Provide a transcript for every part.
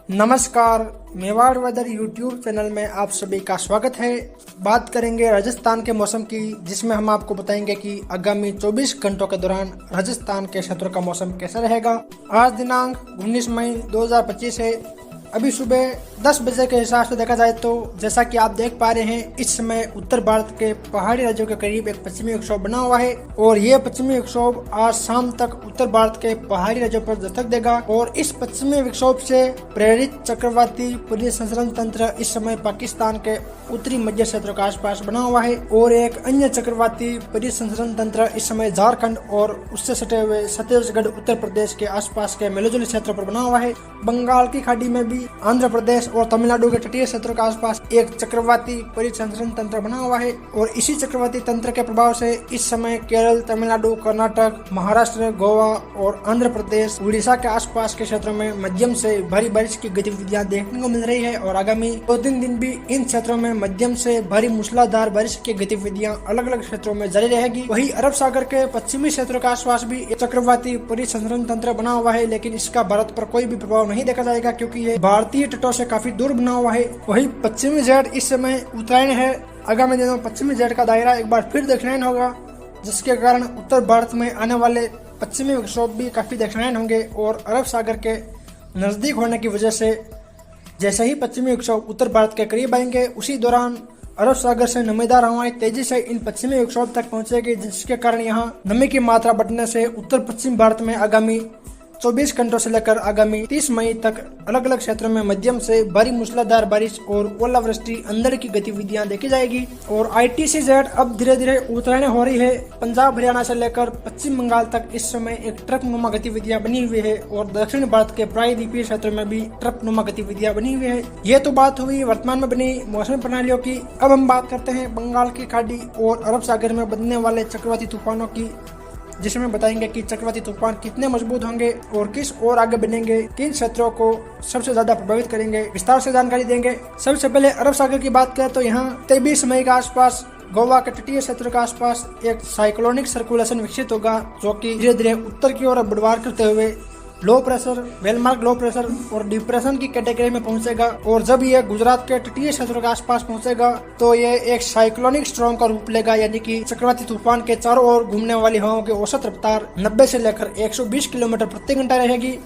नमस्कार, Mewar weather YouTube channel में आप सभी का स्वागत है। बात करेंगे राजस्थान के मौसम की, जिसमें हम आपको बताएंगे कि आगामी 24 घंटों के दौरान राजस्थान के क्षेत्रों का मौसम कैसा रहेगा। आज दिनांक 19 मई 2025 है। अभी सुबह 10 बजे के हिसाब से देखा जाए तो जैसा कि आप देख पा रहे हैं, इस समय उत्तर भारत के पहाड़ी राज्यों के करीब एक पश्चिमी विक्षोभ बना हुआ है और ये पश्चिमी विक्षोभ आज शाम तक उत्तर भारत के पहाड़ी राज्यों पर दस्तक देगा और इस पश्चिमी विक्षोभ से प्रेरित चक्रवाती परिसंचरण तंत्र इस समय पाकिस्तान के उत्तरी मध्य क्षेत्रों के आसपास बना हुआ है और एक अन्य चक्रवाती परिसंचरण तंत्र इस समय झारखंड और उससे सटे हुए छत्तीसगढ़, उत्तर प्रदेश के आसपास के मिलजुले क्षेत्रों पर बना हुआ है। बंगाल की खाड़ी में भी आंध्र प्रदेश और तमिलनाडु के तटीय क्षेत्रों के आसपास एक चक्रवाती परिसंचरण तंत्र बना हुआ है और इसी चक्रवाती तंत्र के प्रभाव से इस समय केरल, तमिलनाडु, कर्नाटक, महाराष्ट्र, गोवा और आंध्र प्रदेश, उड़ीसा के आसपास के क्षेत्रों में मध्यम से भारी बारिश की गतिविधियां देखने को मिल रही है और आगामी 2-3 दिन भी इन क्षेत्रों में मध्यम से भारी मूसलाधार बारिश की गतिविधियां अलग अलग क्षेत्रों में जारी रहेगी। वहीं अरब सागर के पश्चिमी क्षेत्रों के आसपास भी एक चक्रवाती परिसंचरण तंत्र बना हुआ है, लेकिन इसका भारत पर कोई भी प्रभाव नहीं देखा जाएगा क्योंकि ये भारतीय तटों से काफी दूर बना हुआ है। वही पश्चिमी जेठ इस समय उत्तरायण है। आगामी दिनों पश्चिमी जेठ का दायरा एक बार फिर दक्षिणायन होगा, जिसके कारण उत्तर भारत में आने वाले पश्चिमी विक्षोभ भी काफी दक्षिणायन होंगे और अरब सागर के नजदीक होने की वजह से जैसे ही पश्चिमी विक्षोभ उत्तर भारत के करीब आएंगे, उसी दौरान अरब सागर से नमीदार हवाएं तेजी से इन पश्चिमी विक्षोभ तक पहुंचेगी, जिसके कारण यहां नमी की मात्रा बढ़ने से उत्तर पश्चिम भारत में आगामी 24 घंटों से लेकर आगामी 30 मई तक अलग अलग क्षेत्रों में मध्यम से भारी मूसलाधार बारिश और ओलावृष्टि अंधड़ की गतिविधियां देखी जाएगी। और ITC-Z अब धीरे धीरे उत्तरायण हो रही है। पंजाब, हरियाणा से लेकर पश्चिम बंगाल तक इस समय एक ट्रफ नुमा गतिविधियां बनी हुई है और दक्षिण भारत के प्रायद्वीपीय क्षेत्रों में भी ट्रफ नुमा गतिविधियां बनी हुई है। ये तो बात हुई वर्तमान में बनी मौसमी प्रणालियों की। अब हम बात करते हैं बंगाल की खाड़ी और अरब सागर में बनने वाले चक्रवाती तूफानों की, जिसमें बताएंगे कि चक्रवाती तूफान कितने मजबूत होंगे और किस ओर आगे बढ़ेंगे, किन क्षेत्रों को सबसे ज्यादा प्रभावित करेंगे, विस्तार से जानकारी देंगे। सबसे पहले अरब सागर की बात करें तो यहाँ 23 मई के आसपास गोवा के तटीय क्षेत्र के आसपास एक साइक्लोनिक सर्कुलेशन विकसित होगा, जो कि धीरे धीरे उत्तर की ओर बढ़वार करते हुए low pressure, well-marked low pressure और डिप्रेशन की कैटेगरी में पहुंचेगा और जब ये गुजरात के तटीय क्षेत्रों के आसपास पहुंचेगा तो ये एक साइक्लोनिक स्ट्रॉम का रूप लेगा, यानी कि चक्रवाती तूफान के चारों ओर घूमने वाली हवाओं की औसत रफ्तार 90 से लेकर 120 किलोमीटर प्रति घंटा रहेगी।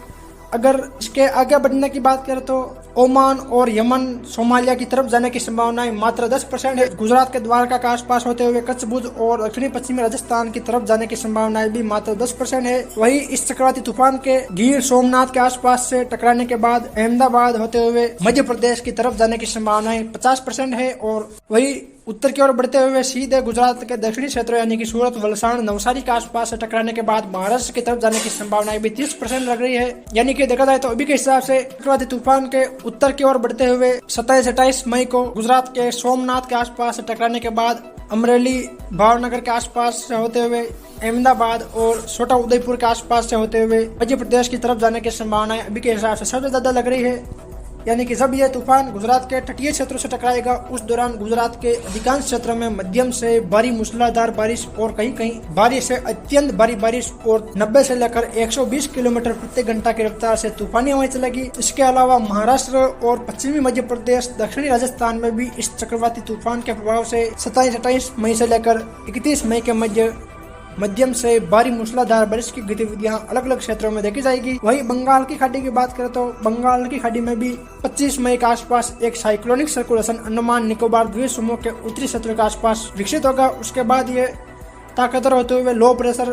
अगर इसके आगे बढ़ने की बात करें तो ओमान और यमन, सोमालिया की तरफ जाने की संभावनाएं मात्र 10% है। गुजरात के द्वारका के आसपास होते हुए कच्छ, भुज और दक्षिणी पश्चिमी राजस्थान की तरफ जाने की संभावनाएं भी मात्र 10% है। वही इस चक्रवाती तूफान के गिर सोमनाथ के आसपास से टकराने के बाद अहमदाबाद होते हुए मध्य प्रदेश की तरफ जाने की संभावनाएं 50% है और वही उत्तर की ओर बढ़ते हुए सीधे गुजरात के दक्षिणी क्षेत्र यानी कि सूरत, वलसाड़, नवसारी के आसपास से टकराने के बाद महाराष्ट्र की तरफ जाने की संभावनाएं भी 30% लग रही है। यानी कि देखा जाए तो अभी के हिसाब से चक्रवाती तूफान के उत्तर की ओर बढ़ते हुए 27-28 मई को गुजरात के सोमनाथ के आसपास से टकराने के बाद अमरेली, भावनगर के आसपास से होते हुए अहमदाबाद और छोटा उदयपुर के आसपास से होते हुए मध्य प्रदेश की तरफ जाने की संभावनाएं अभी के हिसाब से सबसे ज्यादा लग रही है। यानी कि जब यह तूफान गुजरात के तटीय क्षेत्रों से टकराएगा, उस दौरान गुजरात के अधिकांश क्षेत्रों में मध्यम से भारी मूसलाधार बारिश और कहीं कहीं भारी से अत्यंत भारी बारिश और 90 से लेकर 120 किलोमीटर प्रति घंटा की रफ्तार से तूफानी हवाएं चलेगी। इसके अलावा महाराष्ट्र और पश्चिमी मध्य प्रदेश, दक्षिणी राजस्थान में भी इस चक्रवाती तूफान के प्रभाव से 27-28 मई से लेकर 31 मई के मध्यम से भारी मूसलाधार बारिश की गतिविधियां अलग अलग क्षेत्रों में देखी जाएगी। वही बंगाल की खाड़ी की बात करें तो बंगाल की खाड़ी में भी 25 मई के आसपास एक साइक्लोनिक सर्कुलेशन अंडमान निकोबार द्वीप समूह के उत्तरी क्षेत्रों के आसपास विकसित होगा। उसके बाद ये ताकतवर होते हुए low pressure,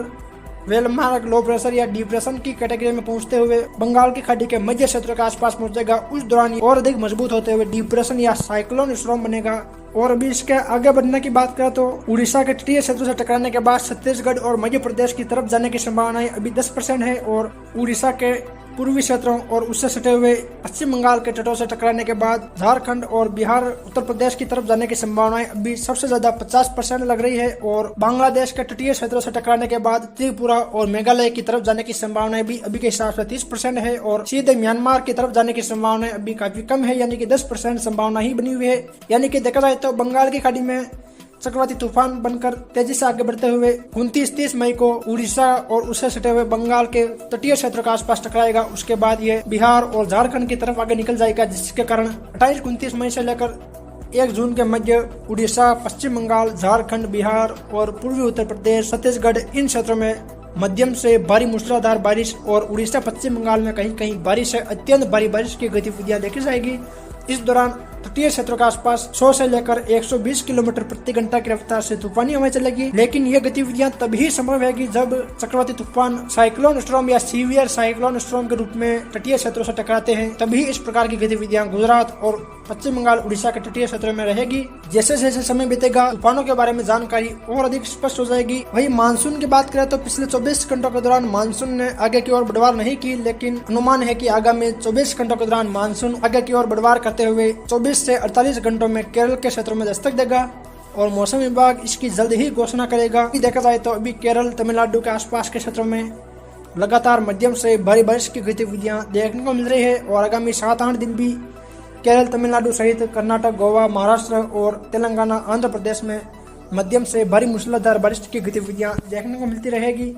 well-marked low pressure या डिप्रेशन की कैटेगरी में पहुंचते हुए बंगाल की खाड़ी के मध्य क्षेत्रों के आसपास पहुंचेगा। उस दौरान और अधिक मजबूत होते हुए डिप्रेशन या साइक्लोन स्ट्रॉम बनेगा। और अभी इसके आगे बढ़ने की बात करें तो उड़ीसा के तटीय क्षेत्रों से टकराने के बाद छत्तीसगढ़ और मध्य प्रदेश की तरफ जाने की संभावनाएं अभी 10% है और उड़ीसा के पूर्वी क्षेत्रों और उससे सटे हुए पश्चिम बंगाल के तटों से टकराने के बाद झारखंड और बिहार, उत्तर प्रदेश की तरफ जाने की संभावनाएं अभी सबसे ज्यादा 50% लग रही है और बांग्लादेश के तटीय क्षेत्रों से टकराने के बाद त्रिपुरा और मेघालय की तरफ जाने की संभावनाएं भी अभी के हिसाब से 30% है और सीधे म्यांमार की तरफ जाने की संभावनाएं अभी काफी कम है, यानी कि 10% संभावना ही बनी हुई है। यानी कि देखा जाए तो बंगाल की खाड़ी में चक्रवाती तूफान बनकर तेजी से आगे बढ़ते हुए 29-30 मई को उड़ीसा और उससे सटे हुए बंगाल के तटीय क्षेत्रों के आसपास टकराएगा। उसके बाद ये बिहार और झारखंड की तरफ आगे निकल जाएगा, जिसके कारण 28-29 मई से लेकर 1 जून के मध्य उड़ीसा, पश्चिम बंगाल, झारखंड, बिहार और पूर्वी उत्तर प्रदेश, छत्तीसगढ़ इन क्षेत्रों में मध्यम से भारी मूसलाधार बारिश और उड़ीसा, पश्चिम बंगाल में कहीं कहीं बारिश से अत्यंत भारी बारिश की गतिविधियां देखी जाएगी। इस दौरान तटीय क्षेत्रों के आसपास 100 से लेकर 120 किलोमीटर प्रति घंटा की रफ्तार से तूफानी हवाएं चलेगी। लेकिन ये गतिविधियां तभी संभव होगी जब चक्रवाती तूफान साइक्लोन स्टॉर्म या सीवियर साइक्लोन स्टॉर्म के रूप में तटीय क्षेत्रों से टकराते हैं। तभी इस प्रकार की गतिविधियां गुजरात और पश्चिम बंगाल, उड़ीसा के तटीय क्षेत्रों में रहेगी। जैसे जैसे समय बीतेगा तूफानों के बारे में जानकारी और अधिक स्पष्ट हो जाएगी। वही मानसून की बात करें तो पिछले 24 घंटों के दौरान मानसून ने आगे की ओर बढ़वार नहीं की, लेकिन अनुमान है कि आगामी 24 घंटों के दौरान मानसून आगे की ओर बढ़वार करते हुए 24 से 48 घंटों में केरल के क्षेत्रों में दस्तक देगा और मौसम विभाग इसकी जल्द ही घोषणा करेगा। देखा जाए तो अभी केरल, तमिलनाडु के आसपास के क्षेत्रों में लगातार मध्यम से भारी बारिश की गतिविधियां देखने को मिल रही है और आगामी 7-8 दिन भी केरल, तमिलनाडु सहित कर्नाटक, गोवा, महाराष्ट्र और तेलंगाना, आंध्र प्रदेश में मध्यम से भारी मूसलाधार बारिश की गतिविधियां देखने को मिलती रहेगी।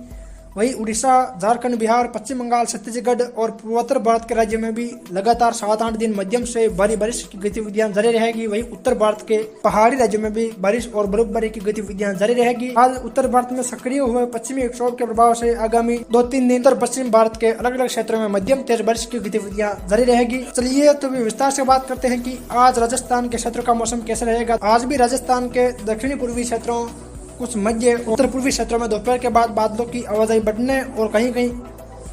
वही उड़ीसा, झारखंड, बिहार, पश्चिम बंगाल, छत्तीसगढ़ और पूर्वोत्तर भारत के राज्यों में भी लगातार 7-8 दिन मध्यम से भारी बारिश की गतिविधियां जारी रहेगी। वही उत्तर भारत के पहाड़ी राज्यों में भी बारिश और बर्फबारी की गतिविधियां जारी रहेगी। आज उत्तर भारत में सक्रिय हुए पश्चिमी विक्षोभ के प्रभाव से आगामी 2-3 दिन उत्तर पश्चिम भारत के अलग अलग क्षेत्रों में मध्यम तेज बारिश की गतिविधियां जारी रहेगी। चलिए तो विस्तार से बात करते हैं कि आज राजस्थान के क्षेत्रों का मौसम कैसे रहेगा। आज भी राजस्थान के दक्षिणी पूर्वी क्षेत्रों, कुछ मध्य उत्तर पूर्वी क्षेत्रों में दोपहर के बाद बादलों की आवाजाही बढ़ने और कहीं कहीं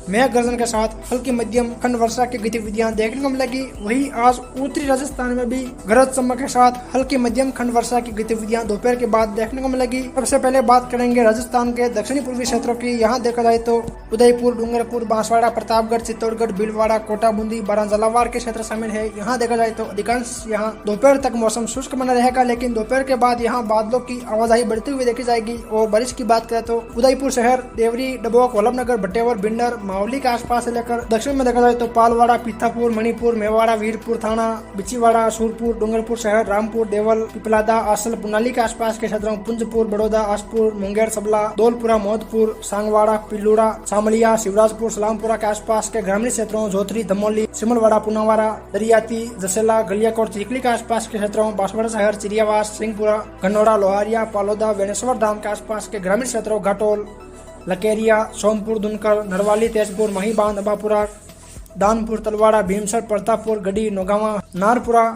मेघ गर्जन के साथ हल्की मध्यम खंड वर्षा की गतिविधियां देखने को मिलेगी। वही आज उत्तरी राजस्थान में भी गरज चमक के साथ हल्की मध्यम खंड वर्षा की गतिविधियां दोपहर के बाद देखने को मिलेगी। सबसे पहले बात करेंगे राजस्थान के दक्षिणी पूर्वी क्षेत्रों की। यहाँ देखा जाए तो उदयपुर, डूंगरपुर, बांसवाड़ा, प्रतापगढ़, चित्तौड़गढ़, भीलवाड़ा, कोटा, बूंदी, बारां, झालावाड़ के क्षेत्र शामिल है। यहाँ देखा जाए तो अधिकांश यहाँ दोपहर तक मौसम शुष्क बना रहेगा, लेकिन दोपहर के बाद यहाँ बादलों की आवाजाही बढ़ती हुई देखी जाएगी। और बारिश की बात करें तो उदयपुर शहर, देवरी, डबोक, वल्लभनगर, भट्टेवर, बिंडर, मावली के आसपास से लेकर दक्षिण में देखा जाए तो पालवाड़ा, पीथापुर, मणिपुर, मेवाड़ा, वीरपुर थाना, बिचीवाड़ा, सूरपुर, डूंगरपुर शहर, रामपुर, देवल, पिपलादा, आसल, पुनाली के आसपास के क्षेत्रों, पुंजपुर, बड़ौदा, आसपुर, मुंगेर, सबला, धौलपुरा, मोदपुर, सांगवाड़ा, पिल्लूड़ा, सामलिया, शिवराजपुर, सलामपुरा के आसपास के ग्रामीण क्षेत्रों, जोतरी, धमोली, सिमलवाड़ा, पुनावाड़ा, दरियाती, जसेला, गलियाकोट, चिखली के आसपास के क्षेत्रों, बांसवाड़ा शहर, चिरियावास, सिंहपुरा, गन्नौरा, लोहारिया, पालोदा, बेनेश्वर धाम के आसपास के ग्रामीण क्षेत्रों, घाटोल, लकेरिया, सोमपुर, दुनकर, नरवाली, तेजपुर, महीबांध, अबापुरा, दानपुर, तलवाड़ा, भीमसर, प्रतापपुर, गढ़ी, नौगावा, नारपुरा,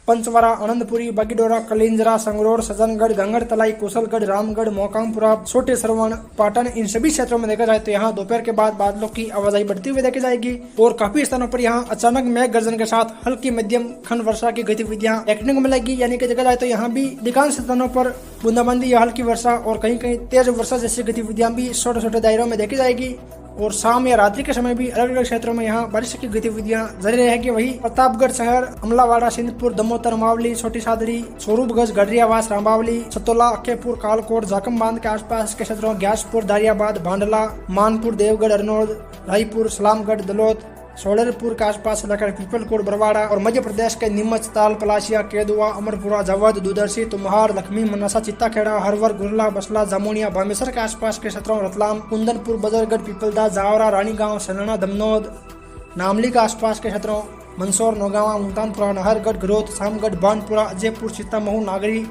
पंचवरा, आनंदपुरी, बगीडोरा, कलिंजरा, संगरोर, सजनगढ़, गंगर तलाई, कुशलगढ़, रामगढ़, मोकामपुरा, छोटे सरवण, पाटन, इन सभी क्षेत्रों में देखा जाए तो यहाँ दोपहर के बाद बादलों की आवाजाही बढ़ती हुई देखी जाएगी और काफी स्थानों पर यहाँ अचानक मेघ गर्जन के साथ हल्की मध्यम खंड वर्षा की गतिविधियां देखने को मिलेगी। यानी कि देखा जाए तो यहाँ भी अधिकांश स्थानों पर बूंदाबांदी या हल्की वर्षा और कहीं कहीं तेज वर्षा जैसी गतिविधियां भी छोटे छोटे दायरों में देखी जाएगी। और शाम या रात्रि के समय भी अलग अलग क्षेत्रों में यहाँ बारिश की गतिविधियां जारी रहेगी। वही प्रतापगढ़ शहर, अमलावाड़ा, सिंधपुर, दमोतर, मावली, छोटी सादड़ी, स्वरूपगंज, गढ़रियावास, रामबावली, सतोला, अक्खेपुर, कालकोट, जाकम बांध के आसपास के क्षेत्रों, ग्यासपुर, दारियाबाद, भांडला, मानपुर, देवगढ़, अरनोद, रायपुर, सलामगढ़, दलोत, सोलरपुर के आसपास लेकर पीपलकोट, बरवाड़ा और मध्य प्रदेश के नीमच, ताल, पलाशिया, केदुआ, अमरपुरा, जवाद, दुदर्शी, तुमहार, लक्ष्मी, मनसा, चित्ताखेड़ा, हरवर, गुरला, बसला, जामुनिया, बामेश्वर के आसपास के क्षेत्रों, रतलाम, कुंदनपुर, बदरगढ़, पीपलदा, जावरा, रानीगांव, सलना, दमनोद, नामली के आसपास के क्षेत्रों, मंदसौर, नौगावा, मुल्तानपुरा, नहरगढ़, घरोत, शामगढ़, बानपुरा, अजयपुर, सीतामऊ, नागरी,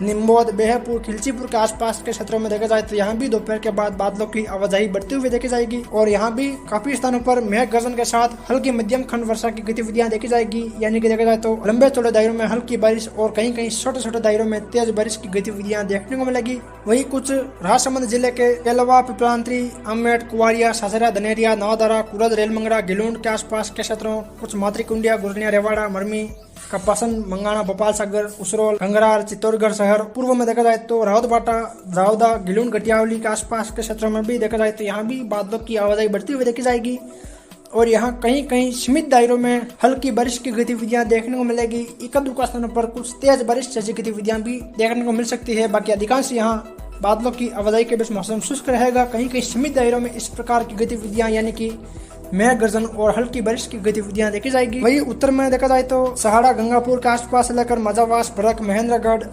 निम्बोद, बेहपुर, खिलचीपुर के आसपास के क्षेत्रों में देखा जाए तो यहाँ भी दोपहर के बाद बादलों की आवाजाही बढ़ती हुई देखी जाएगी और यहाँ भी काफी स्थानों पर मेघ गर्जन के साथ हल्की मध्यम खंड वर्षा की गतिविधियां देखी जाएगी। यानी कि देखा जाए तो लंबे चौड़े दायरों में हल्की बारिश और कहीं कहीं छोटे छोटे दायरों में तेज बारिश की गतिविधियां देखने को मिलेगी। वही कुछ राजसमंद जिले के केलवा, पिपलांत्री, अम्मेट, कुवारिया, सासरा, धनेरिया, नवादारा, कुरद, रेलमंगरा, गिलूंड के आसपास के क्षेत्रों, कुछ मातृकुंडिया, गुरनिया, रेवाड़ा, मरमी, कपासन, मंगाना, भोपाल सागर, उसरोल, कंगरार, चित्तौड़गढ़ शहर। पूर्व में देखा जाए तो रावतबाटा, जावदा, गिलून, गटियावली के आसपास के क्षेत्रों में भी देखा जाए तो यहाँ भी बादलों की आवाजाही बढ़ती हुई देखी जाएगी और यहाँ कहीं कहीं सीमित दायरों में हल्की बारिश की गतिविधियां देखने को मिलेगी। इक्का-दुक्का स्थानों पर कुछ तेज बारिश जैसी गतिविधियां भी देखने को मिल सकती है। बाकी अधिकांश यहाँ बादलों की आवाजाही के बीच मौसम शुष्क रहेगा। कहीं कहीं सीमित दायरों में इस प्रकार की गतिविधियां यानी कि मेघ गर्जन और हल्की बारिश की गतिविधियां देखी जाएगी। वही उत्तर में देखा जाए तो सहाड़ा, गंगापुर के आसपास लेकर मजावास, भरक, महेंद्रगढ़,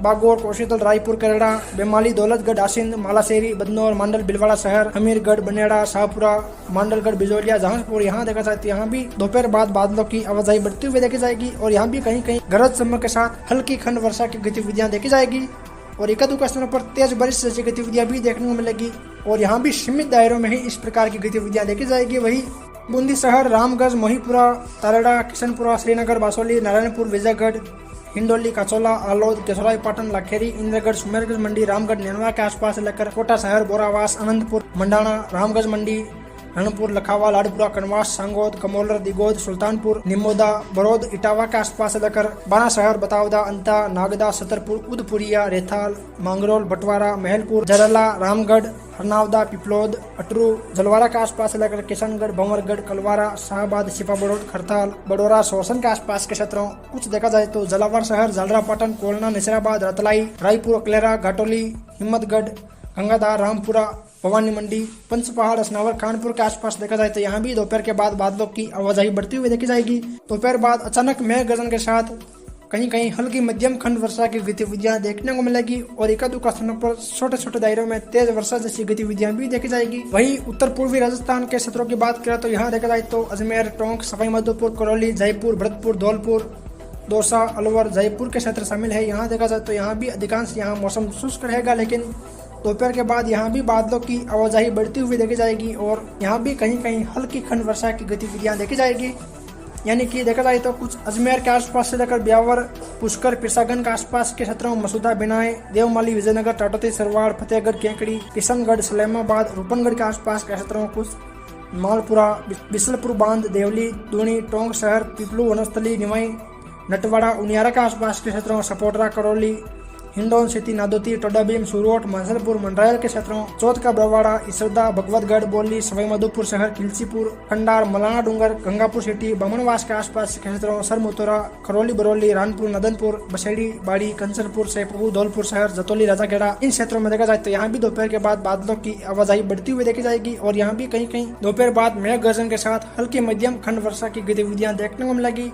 बागोर, कोशीतल, रायपुर, करेड़ा, बेमाली, दौलतगढ़, आसिंद, मालाशेरी, बदनौर, मांडल, बिलवाड़ा शहर, हमीरगढ़, बनेड़ा, शाहपुरा, मांडलगढ़, बिजोलिया, जहांजपुर। यहाँ देखा जाए तो यहाँ भी दोपहर बाद बादलों की आवाजाही बढ़ती हुई देखी जाएगी और यहाँ भी कहीं कहीं गरज चमक के साथ हल्की खंड वर्षा की गतिविधियां देखी जाएगी और एक आध स्थानों पर तेज बारिश जैसी गतिविधियां भी देखने को मिलेगी और यहाँ भी सीमित दायरों में ही इस प्रकार की गतिविधियां देखी जाएगी। वही बूंदी शहर, रामगंज, मोहीपुरा, तारेड़ा, किशनपुरा, श्रीनगर, बासोली, नारायणपुर, विजयगढ़, हिंडोली, कचौला, आलोद, केसराई, पाटन, लाखेरी, इंद्रगढ़, सुमेरगंज मंडी, रामगढ़, नेनवा के आसपास लेकर कोटा शहर, बोरावास, अनंतपुर, मंडाना, रामगंज मंडी, रणपुर, लखावा, लाडपुरा, कनवास, सांगोद, कमोलर, दिगोद, सुल्तानपुर, निमोदा, बरौद, इटावा के आसपास लेकर बाना शहर, बतावदा, अंता, नागदा, सतरपुर, उदपुरिया, रेथाल, मांगरोल, बटवारा, महलपुर, जरला, रामगढ़, हरनावदा, पिपलोद, अटरू, जलवारा के आसपास लेकर किशनगढ़, भंवरगढ़, कलवारा, शाहबाद, छिपाबड़ोद, खरताल, बडोरा, सोसन के आसपास के क्षेत्रों कुछ देखा जाए तो जलावर शहर, जालरा, पाटन, कोलना, नसीराबाद, रतलाई, रायपुर, अकलेरा, घाटोली, हिम्मतगढ़, गंगाधार, रामपुरा, भवानी मंडी, पंचपहाड़, असनावर, कानपुर के आसपास देखा जाए तो यहाँ भी दोपहर के बाद बादलों की आवाजाही बढ़ती हुई देखी जाएगी। दोपहर बाद अचानक मेघ गर्जन के साथ कहीं कहीं हल्की मध्यम खंड वर्षा की गतिविधियां देखने को मिलेगी और एकाध स्थानों पर छोटे छोटे दायरों में तेज वर्षा जैसी गतिविधियां भी देखी जाएगी। वहीं उत्तर पूर्वी राजस्थान के क्षेत्रों की बात करें तो यहाँ देखा जाए तो अजमेर, टोंक, सवाई माधोपुर, करौली, जयपुर, भरतपुर, धौलपुर, दौसा, अलवर, जयपुर के क्षेत्र शामिल है। यहाँ देखा जाए तो यहाँ भी अधिकांश यहाँ मौसम शुष्क रहेगा, लेकिन दोपहर के बाद यहाँ भी बादलों की आवाजाही बढ़ती हुई देखी जाएगी और यहाँ भी कहीं कहीं हल्की खंड वर्षा की गतिविधियां देखी जाएगी। यानी कि देखा जाए तो कुछ अजमेर के आसपास से लेकर ब्यावर, पुष्कर, पिरसागंज के आसपास के क्षेत्रों, मसूदा, बिनाए, देवमाली, विजयनगर, टाटोती, सरवाड़, फतेहगढ़, केकड़ी, किशनगढ़, सलेमाबाद, रूपनगढ़ के आसपास के क्षेत्रों, कुछ मालपुरा, बिसलपुर बांध, देवली, दूनी, टोंक शहर, पिपलू, वनस्थली, निवाई, नटवाड़ा, उनियारा के आसपास के क्षेत्रों, सपोटरा, करौली, हिंडौन, सिटी, नादोती, टोडाभीम, सूरोट, मांसलपुर, मंडरायल के क्षेत्रों, चौथ का बरवाड़ा, इसरदा, भगवतगढ़, बोली, सवाई माधोपुर शहर, किलसीपुर, खंडार, मलाना डूंगर, गंगापुर सिटी, बमनवास के आसपास के क्षेत्रों, सरमुतोरा, खरौली, बरौली, रानपुर, नदनपुर, बसेड़ी, बाड़ी, कंचनपुर, सेपू, धौलपुर शहर, जतौली, राजाखेड़ा, इन क्षेत्रों में देखा जाए तो यहाँ भी दोपहर के बाद बादलों की आवाजाही बढ़ती हुई देखी जाएगी और यहाँ भी कहीं कहीं दोपहर बाद मेघ गर्जन के साथ हल्की मध्यम खंड वर्षा की गतिविधियां देखने को मिलेगी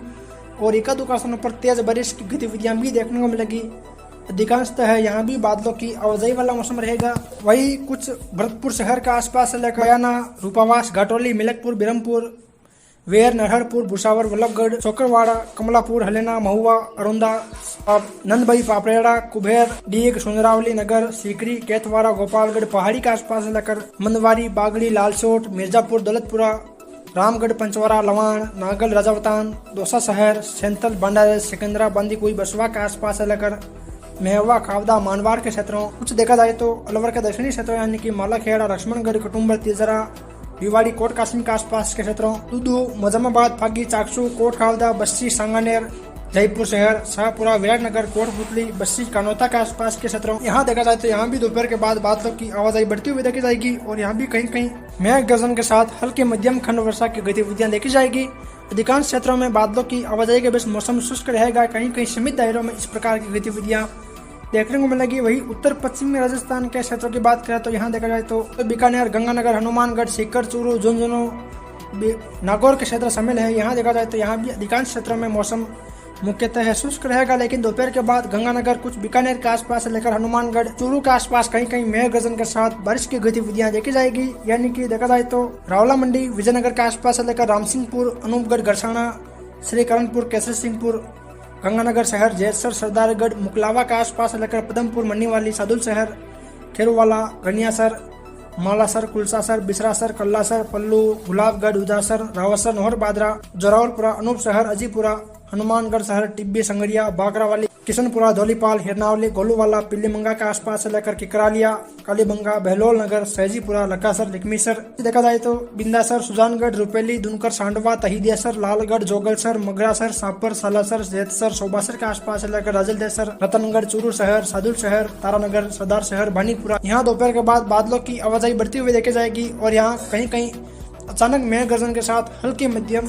और एकाध स्थानों पर तेज बारिश की गतिविधियां भी देखने को मिलेगी। अधिकांशतः है यहाँ भी बादलों की आवाजाही वाला मौसम रहेगा। वही कुछ भरतपुर शहर के आसपास से लेकर बयाना, रूपावास, घाटोली, मिलकपुर, बिरमपुर, वेर, नरहरपुर, भुसावर, वल्लभगढ़, चोकरवाड़ा, कमलापुर, हलेना, महुआ, अरुंदा, नंदबई, पापड़ेड़ा, कुबेर, डीग, सुंदरावली नगर, सीकरी, केतवाड़ा, गोपालगढ़, पहाड़ी के आसपास से लेकर मंदवारी, बागड़ी, लालसोट, मिर्जापुर, दौलतपुरा, रामगढ़, पंचवरा, लवाण, नागल, राजावतान, दौसा शहर, सेंथल, भंडारे, सिकंदरा, बांदीकुई, बसवा के आसपास से लेकर मेहवा, खावदा, मानवाड़ के क्षेत्रों, कुछ देखा जाए तो अलवर के दक्षिणी क्षेत्रों यानी कि मालाखेड़ा, लक्ष्मणगढ़, कुटुम्बर, तिजरा, भिवाड़ी, कोट कासिम के आसपास के क्षेत्रों, दुदू, मजमाबाद, फागी, चाकसू, कोट खावदा, बस्सी, सांगानेर, जयपुर शहर, शाहपुरा, विराटनगर, कोटपुतली, बस्सी, कानोता के आसपास के क्षेत्रों, यहाँ देखा जाए तो यहाँ भी दोपहर के बाद बादलों की आवाजाही बढ़ती हुई देखी जाएगी और यहाँ भी कहीं कहीं मेघ गर्जन के साथ हल्की मध्यम खंड वर्षा की गतिविधियां देखी जाएगी। अधिकांश क्षेत्रों में बादलों की आवाजाही के बीच मौसम शुष्क रहेगा, कहीं कहीं सीमित दायरों में इस प्रकार की गतिविधियां देखने को मिलेगी। वही उत्तर पश्चिमी राजस्थान के क्षेत्रों की बात करें तो यहाँ देखा जाए तो बीकानेर, गंगानगर, हनुमानगढ़, सीकर, चूरू, झुंझुनू, नागौर के क्षेत्र शामिल है। यहाँ देखा जाए तो यहाँ भी अधिकांश क्षेत्रों में मौसम मुख्यतः शुष्क रहेगा, लेकिन दोपहर के बाद गंगानगर, कुछ बीकानेर के आसपास से लेकर हनुमानगढ़, चूरू के आसपास कहीं कहीं मेघ गर्जन के साथ बारिश की गतिविधियां देखी जाएगी। यानी कि देखा जाए तो रावला मंडी, विजयनगर के आसपास से लेकर रामसिंहपुर, अनूपगढ़, गरसाना, श्रीकरणपुर, केसर सिंहपुर, गंगानगर शहर, जैसर, सरदारगढ़, मुकलावा के आसपास से लेकर पदमपुर, मन्नीवाली, सादुल शहर, खेरुवाला, गनियासर, मालासर, कुलसासर, बिसरासर, कल्लासर, पल्लू, गुलाबगढ़, उदासर, रावसर, नोहर बादरा, जोरावलपुरा, अनूप शहर, अजीपुरा, हनुमानगढ़ शहर, टिब्बी, संगरिया, बागरावाली, किशनपुरा, धौलीपाल, हिरनावली, गोलूवाला, पिल्लीमंगा के आसपास से लेकर किकरालिया, कालीबंगा, बहलोल नगर, सहजीपुरा, लकासर, लिकमीसर, देखा जाए तो बिंदासर, सुजानगढ़, रुपेली, दुनकर, सांडवा, तहीदियासर, लालगढ़, जोगलसर, मगरासर, सापर, सालासर, जेतसर, शोबासर के आसपास से लेकर राजलदेसर, रतनगढ़, चूरू शहर, सादुल शहर, तारानगर, सरदार शहर, भानीपुरा, यहाँ दोपहर के बाद बादलों की आवाजाही बढ़ती हुई देखी जाएगी और यहाँ कहीं कहीं अचानक मेघ गर्जन के साथ हल्की मध्यम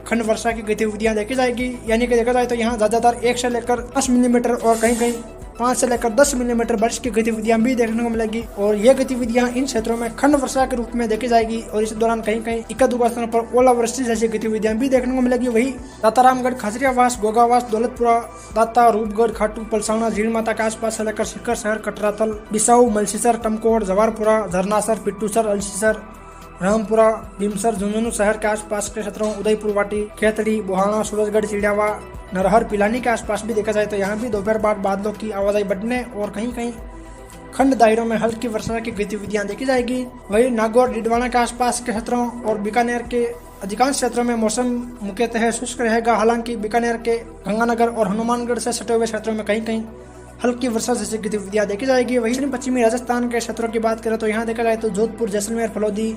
खंड वर्षा की गतिविधियां देखी जाएगी। यानी कि देखा जाए तो यहाँ ज्यादातर 1 से लेकर 10 मिलीमीटर और कहीं कहीं 5 से लेकर 10 मिलीमीटर बारिश की गतिविधियां भी देखने को मिलेगी और ये गतिविधियां इन क्षेत्रों में खंड वर्षा के रूप में देखी जाएगी और इस दौरान कहीं कहीं इक्का-दुक्का स्थानों पर ओलावृष्टि जैसी गतिविधियां भी देखने को मिलेगी। वही दातारामगढ़, खजरियावास, गोगावास, दौलतपुरा, दाता, रूपगढ़, खाटू, पलसाना, झील माता के आसपास से लेकर सीकर शहर, कटरातल, बिसाऊ, मलसीसर, टमकोड़, जवारपुरा, झरनासर, पिट्टूसर, अलसीसर, रामपुरा, भीमसर, झुंझुनू शहर के आसपास के क्षेत्रों, उदयपुर वाटी, खेतड़ी, बुहाना, सूरजगढ़, चिड़ियावा, नरहर, पिलानी के आसपास भी देखा जाए तो यहाँ भी दोपहर बाद बादलों की आवाजाही बढ़ने और कहीं कहीं खंड दायरों में हल्की वर्षा की गतिविधियां देखी जाएगी। वही नागौर, डिडवाना के आसपास के क्षेत्रों और बीकानेर के अधिकांश क्षेत्रों में मौसम मुख्यतः शुष्क रहेगा। हालांकि बीकानेर के गंगानगर और हनुमानगढ़ से सटे हुए क्षेत्रों में कहीं कहीं हल्की वर्षा जैसी गतिविधियां देखी जाएगी। वही पश्चिमी राजस्थान के क्षेत्रों की बात करें तो यहाँ देखा जाए तो जोधपुर, जैसलमेर, फलौदी,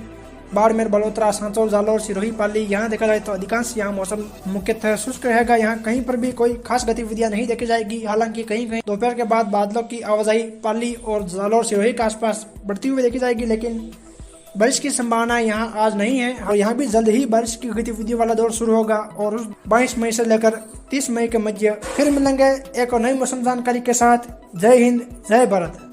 बाड़मेर, बलोत्रा, सांचौर, जालौर, सिरोही, पाली, यहाँ देखा जाए तो अधिकांश यहाँ मौसम मुख्यतः शुष्क रहेगा। यहाँ कहीं पर भी कोई खास गतिविधियां नहीं देखी जाएगी। हालांकि कहीं कहीं दोपहर के बाद बादलों की आवाजाही पाली और जालौर, सिरोही के आसपास बढ़ती हुई देखी जाएगी, लेकिन बारिश की संभावना यहाँ आज नहीं है और यहाँ भी जल्द ही बारिश की गतिविधियों वाला दौर शुरू होगा और 22 मई से लेकर 30 मई के मध्य फिर मिलेंगे एक और नई मौसम जानकारी के साथ। जय हिंद, जय भारत।